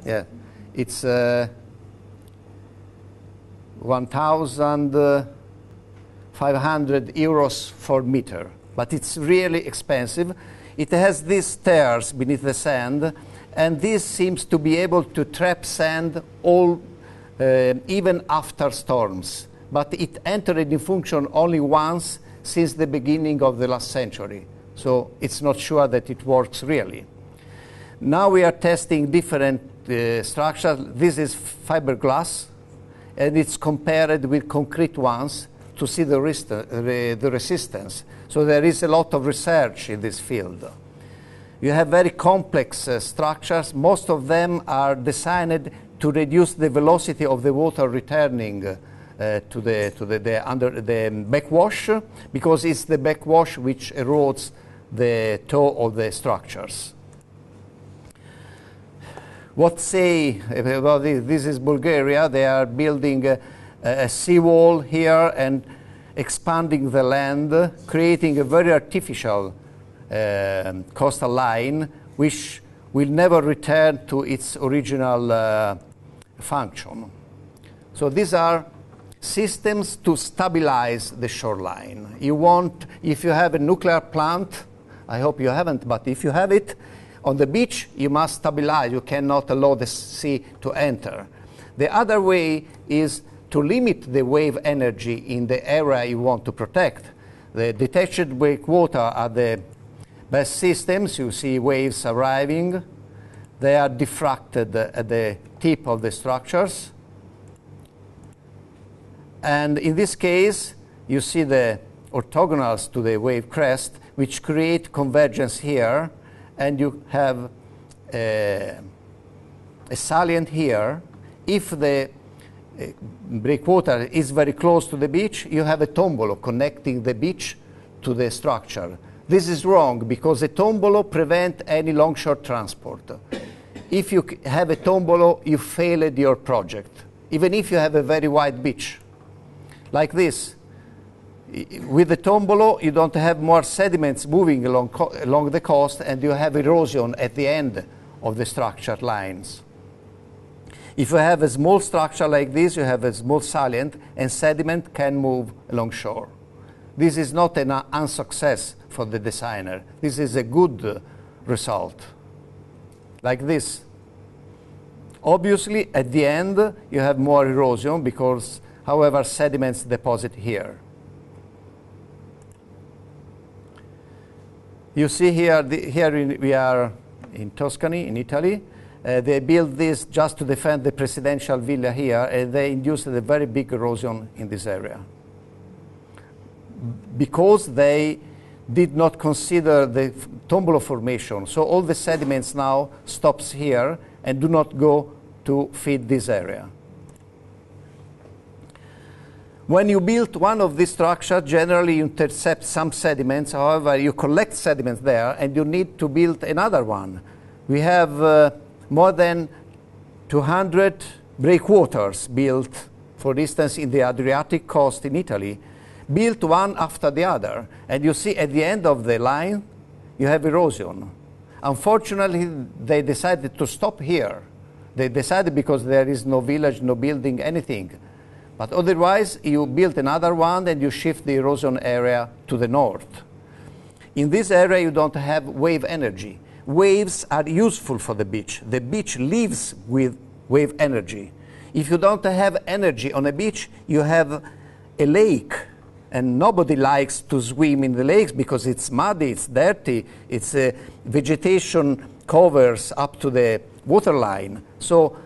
Yeah, it's 1,500 euros for meter, but it's really expensive. It has these stairs beneath the sand, and this seems to be able to trap sand all, even after storms. But it entered in function only once since the beginning of the last century. So it's not sure that it works really. Now we are testing different structures. This is fiberglass, and it's compared with concrete ones to see the resistance. So there is a lot of research in this field. You have very complex structures. Most of them are designed to reduce the velocity of the water returning to the backwash, because it's the backwash which erodes the toe of the structures. What say about this? This is Bulgaria. They are building a seawall here and expanding the land, creating a very artificial coastal line, which will never return to its original function. So these are systems to stabilize the shoreline. If you have a nuclear plant, I hope you haven't, but if you have it, on the beach, you must stabilize. You cannot allow the sea to enter. The other way is to limit the wave energy in the area you want to protect. The detached breakwater are the best systems. You see waves arriving. They are diffracted at the tip of the structures. And in this case, you see the orthogonals to the wave crest, which create convergence here. And you have a salient here. If the breakwater is very close to the beach, you have a tombolo connecting the beach to the structure. This is wrong because a tombolo prevents any longshore transport. If you have a tombolo, you failed your project, even if you have a very wide beach. Like this. With the tombolo, you don't have more sediments moving along the coast, and you have erosion at the end of the structure lines. If you have a small structure like this, you have a small salient, and sediment can move along shore. This is not an unsuccess for the designer. This is a good result. Like this. Obviously, at the end, you have more erosion because, however, sediments deposit here. You see here, we are in Tuscany, in Italy. They built this just to defend the presidential villa here, and they induced a very big erosion in this area. Because they did not consider the tombolo formation. So all the sediments now stops here and do not go to feed this area. When you build one of these structures, generally you intercept some sediments. However, you collect sediments there, and you need to build another one. We have more than 200 breakwaters built, for instance, in the Adriatic coast in Italy, built one after the other. And you see at the end of the line, you have erosion. Unfortunately, they decided to stop here. They decided because there is no village, no building, anything. But otherwise, you build another one and you shift the erosion area to the north. In this area, you don't have wave energy. Waves are useful for the beach. The beach lives with wave energy. If you don't have energy on a beach, you have a lake. And nobody likes to swim in the lakes because it's muddy, it's dirty, it's vegetation covers up to the waterline. So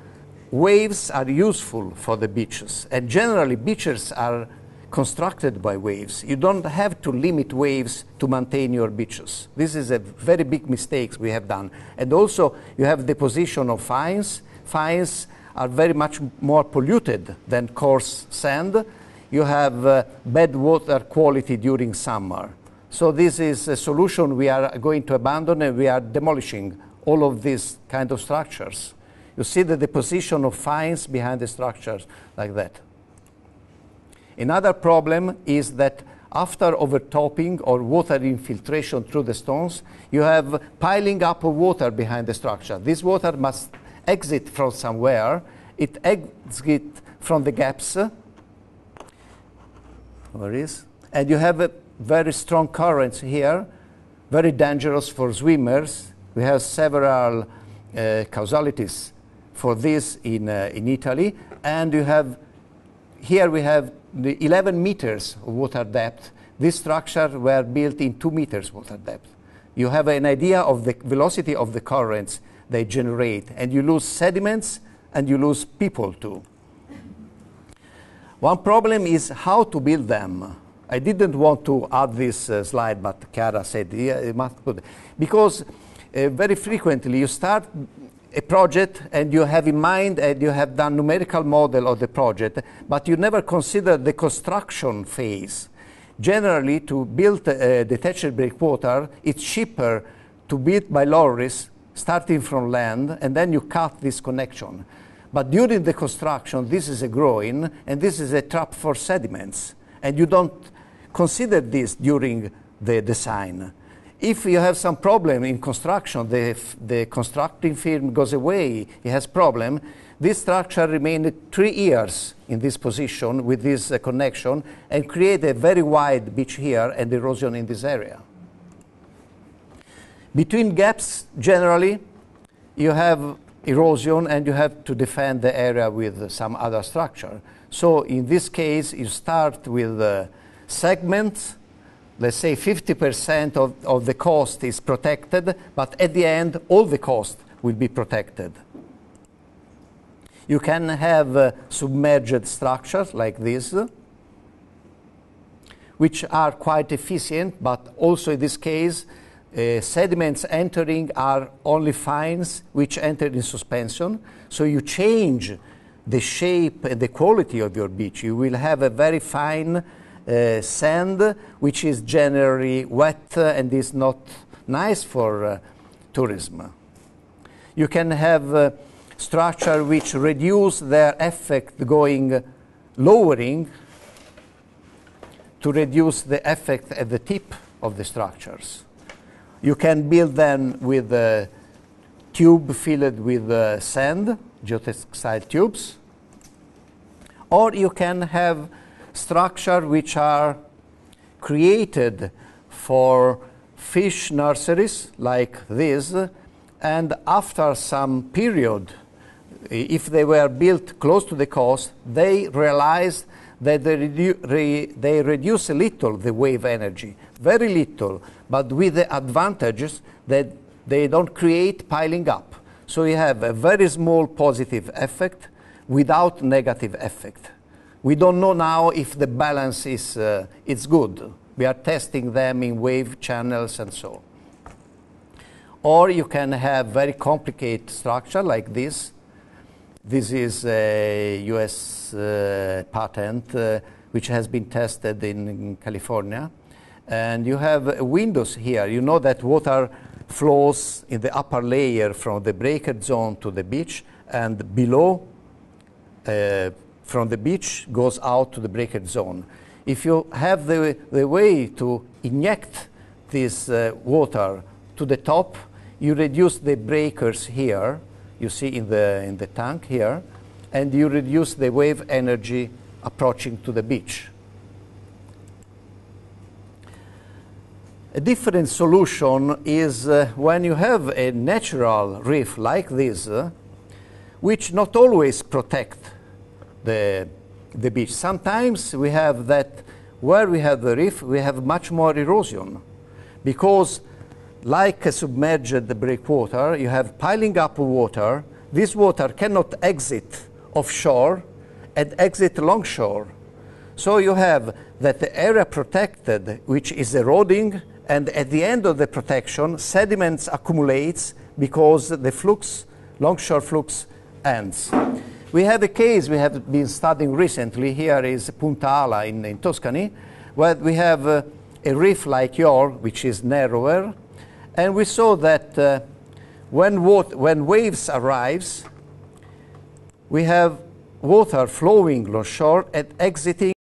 waves are useful for the beaches, and generally beaches are constructed by waves. You don't have to limit waves to maintain your beaches. This is a very big mistake we have done. And also you have deposition of fines. Fines are very much more polluted than coarse sand. You have bad water quality during summer. So this is a solution we are going to abandon, and we are demolishing all of these kind of structures. You see the deposition of fines behind the structures like that. Another problem is that after overtopping or water infiltration through the stones, you have piling up of water behind the structure. This water must exit from somewhere. It exits from the gaps. Where is? And you have a very strong currents here, very dangerous for swimmers. We have several causalities for this in Italy. And you have, here we have the 11 meters of water depth. This structure were built in 2 meters water depth. You have an idea of the velocity of the currents they generate, and you lose sediments and you lose people too. One problem is how to build them. I didn't want to add this slide, but Chiara said, yeah, you must put it. Because very frequently you start a project and you have in mind and you have done numerical model of the project, but you never consider the construction phase. Generally, to build a detached breakwater, it's cheaper to build by lorries starting from land, and then you cut this connection. But during the construction, this is a groin, and this is a trap for sediments. And you don't consider this during the design. If you have some problem in construction, the constructing firm goes away, it has problem, this structure remained 3 years in this position with this connection and create a very wide beach here and erosion in this area. Between gaps, generally, you have erosion and you have to defend the area with some other structure. So in this case, you start with segments. Let's say 50% of the coast is protected, but at the end, all the coast will be protected. You can have submerged structures like this, which are quite efficient, but also in this case, sediments entering are only fines which enter in suspension. So you change the shape and the quality of your beach. You will have a very fine sand, which is generally wet and is not nice for tourism. You can have structure which reduce their effect going lowering to reduce the effect at the tip of the structures. You can build them with a tube filled with sand, geotextile tubes, or you can have structure which are created for fish nurseries like this, and after some period, if they were built close to the coast, they realized that they reduce a little the wave energy, very little, but with the advantages that they don't create piling up. So you have a very small positive effect without negative effect. We don't know now if the balance is it's good. We are testing them in wave channels and so on. Or you can have very complicated structure like this. This is a US patent which has been tested in California. And you have windows here. You know that water flows in the upper layer from the breakage zone to the beach, and below from the beach goes out to the breakage zone. If you have the way to inject this water to the top, you reduce the breakers here, you see in the tank here, and you reduce the wave energy approaching to the beach. A different solution is when you have a natural reef like this, which not always protect the beach. Sometimes we have that where we have the reef, we have much more erosion, because like a submerged breakwater, you have piling up water. This water cannot exit offshore and exit longshore. So you have that the area protected, which is eroding, and at the end of the protection, sediments accumulates because the flux, longshore flux, ends. We have a case we have been studying recently. Here is Punta Ala in Tuscany, where we have a reef like yours, which is narrower, and we saw that when waves arrives, we have water flowing longshore and exiting